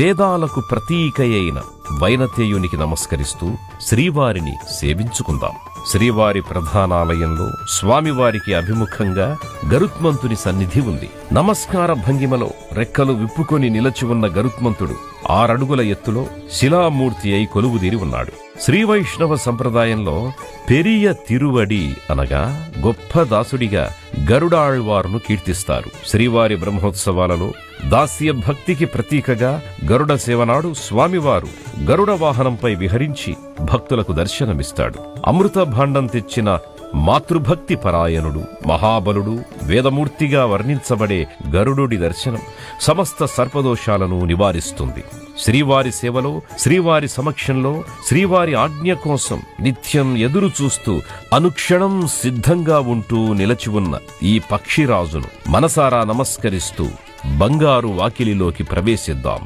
వేదాలకు ప్రతీకయైన వైనతేయునికి నమస్కరిస్తూ శ్రీవారిని సేవించుకుందాం. శ్రీవారి ప్రధానాలయంలో స్వామివారికి అభిముఖంగా గరుత్మంతుని సన్నిధి ఉంది. నమస్కార భంగిమలో రెక్కలు విప్పుకొని నిలచి ఉన్న గరుత్మంతుడు 6 అడుగుల ఎత్తులో శిలామూర్తి అయి కొలువుదీరి ఉన్నాడు. శ్రీవైష్ణవ సంప్రదాయంలో పెరియ తిరువడి అనగా గొప్ప దాసుడిగా గరుడాళ్వారును కీర్తిస్తారు. శ్రీవారి బ్రహ్మోత్సవాలలో దాస్య భక్తికి ప్రతీకగా గరుడ సేవనాడు స్వామివారు గరుడ వాహనంపై విహరించి భక్తులకు దర్శనమిస్తాడు. అమృత భాండం తెచ్చిన మాతృభక్తి పరాయణుడు, మహాబలుడు, వేదమూర్తిగా వర్ణించబడే గరుడుడి దర్శనం సమస్త సర్పదోషాలను నివారిస్తుంది. శ్రీవారి సేవలో, శ్రీవారి సమక్షంలో, శ్రీవారి ఆజ్ఞ కోసం నిత్యం ఎదురు చూస్తూ అనుక్షణం సిద్ధంగా ఉంటూ నిలచి ఉన్న ఈ పక్షిరాజును మనసారా నమస్కరిస్తూ బంగారు వాకిలిలోకి ప్రవేశిద్దాం.